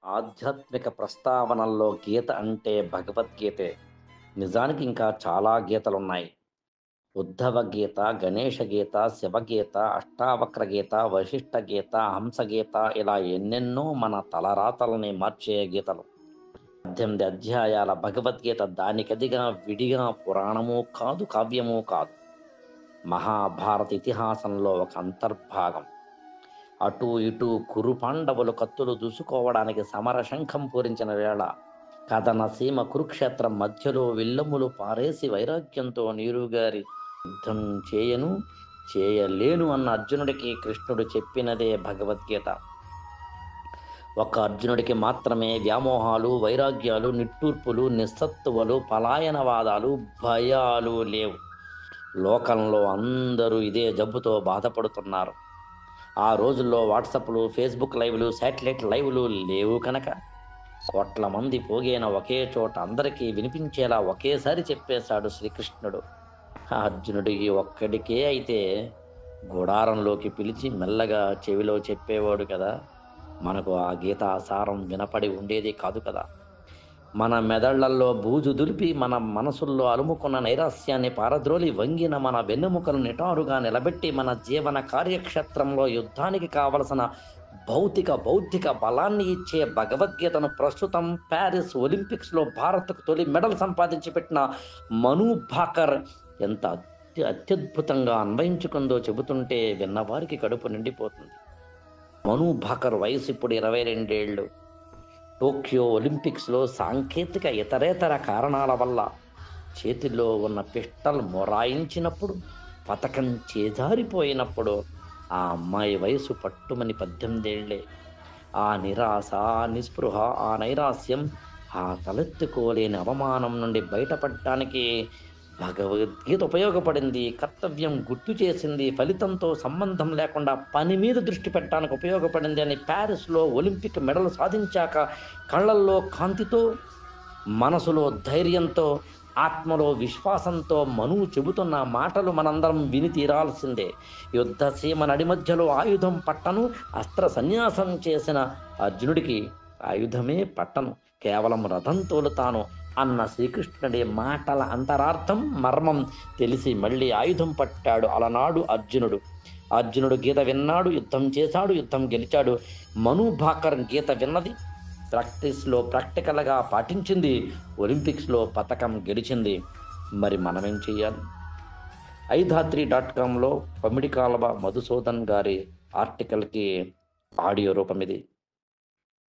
ఆధ్యాత్మిక ప్రస్తావనల్లో గీత అంటే భగవద్గీతే. నిజానికి ఇంకా చాలా గీతలున్నాయి. ఉద్ధవ గీత, గణేష గీత, శివగీత, అష్టావక్ర గీత, వశిష్ఠ గీత, హంసగీత ఇలా ఎన్నెన్నో మన తలరాతల్ని మార్చే గీతలు. 18 అధ్యాయాల భగవద్గీత దానికదిగా విడిగా పురాణము కాదు, కావ్యము కాదు. మహాభారత ఇతిహాసంలో ఒక అంతర్భాగం. అటూ ఇటూ కురు పాండవులు కత్తులు దూసుకోవడానికి సమర శంఖం పూరించిన వేళ కథన సీమ కురుక్షేత్రం మధ్యలో విల్లములు పారేసి వైరాగ్యంతో నీరుగారి యుద్ధం చేయను చేయలేను అన్న అర్జునుడికి కృష్ణుడు చెప్పినదే భగవద్గీత. ఒక అర్జునుడికి మాత్రమే వ్యామోహాలు, వైరాగ్యాలు, నిట్టూర్పులు, నిస్సత్తువలు, పలాయనవాదాలు, భయాలు లేవు. లోకంలో అందరూ ఇదే జబ్బుతో బాధపడుతున్నారు. ఆ రోజుల్లో వాట్సాప్లు, ఫేస్బుక్ లైవ్లు, శాటిలైట్ లైవ్లు లేవు కనుక కోట్ల మంది పోగైన ఒకే చోట అందరికీ వినిపించేలా ఒకేసారి చెప్పేశాడు శ్రీకృష్ణుడు. అర్జునుడికి ఒక్కడికే అయితే గుడారంలోకి పిలిచి మెల్లగా చెవిలో చెప్పేవాడు కదా. మనకు ఆ గీతా సారం వినపడి ఉండేది కాదు కదా. మన మెదళ్లల్లో బూజు దులిపి మన మనసుల్లో అలుముకున్న నైరాస్యాన్ని పారద్రోలి వంగిన మన వెన్నెముకలు నిటారుగా నిలబెట్టి మన జీవన కార్యక్షేత్రంలో యుద్ధానికి కావలసిన భౌతిక బౌద్ధిక బలాన్ని ఇచ్చే భగవద్గీతను ప్రస్తుతం ప్యారిస్ ఒలింపిక్స్లో భారత్కు తొలి మెడల్ సంపాదించి పెట్టిన మను భాకర్ ఎంత అత్యద్భుతంగా అన్వయించుకుందో చెబుతుంటే విన్నవారికి కడుపు నిండిపోతుంది. మను భాకర్ వయసు ఇప్పుడు 22 ఏళ్ళు. టోక్యో ఒలింపిక్స్లో సాంకేతిక ఇతరేతర కారణాల వల్ల చేతిలో ఉన్న పిస్టల్ మొరాయించినప్పుడు, పతకం చేజారిపోయినప్పుడు ఆ అమ్మాయి వయసు పట్టుమని 18 ఏళ్లే. ఆ నిరాశ, ఆ నిస్పృహ, ఆ నైరాస్యం, ఆ తలెత్తుకోలేని అవమానం నుండి బయటపడటానికి భగవద్గీత ఉపయోగపడింది. కర్తవ్యం గుర్తు చేసింది. ఫలితంతో సంబంధం లేకుండా పని మీద దృష్టి పెట్టడానికి ఉపయోగపడింది అని ప్యారిస్లో ఒలింపిక్ మెడల్ సాధించాక కళ్ళల్లో కాంతితో, మనసులో ధైర్యంతో, ఆత్మలో విశ్వాసంతో మనువు చెబుతున్న మాటలు మనందరం విని తీరాల్సిందే. యుద్ధ సీమ నడి మధ్యలో ఆయుధం పట్టను, అస్త్ర సన్యాసం చేసిన అర్జునుడికి ఆయుధమే పట్టను, కేవలం రథం తోలుతాను అన్న శ్రీకృష్ణుడి మాటల అంతరార్థం, మర్మం తెలిసి మళ్ళీ ఆయుధం పట్టాడు అలనాడు అర్జునుడు. అర్జునుడు గీత విన్నాడు, యుద్ధం చేశాడు, యుద్ధం గెలిచాడు. మను భాకర్ గీత విన్నది, ప్రాక్టికల్గా పాటించింది, ఒలింపిక్స్లో పతకం గెలిచింది. మరి మనమేం చెయ్యాలి? iDhatri.comలో పమిడికాలవ మధుసూదన్ గారి ఆర్టికల్కి ఆడియో రూపం ఇది.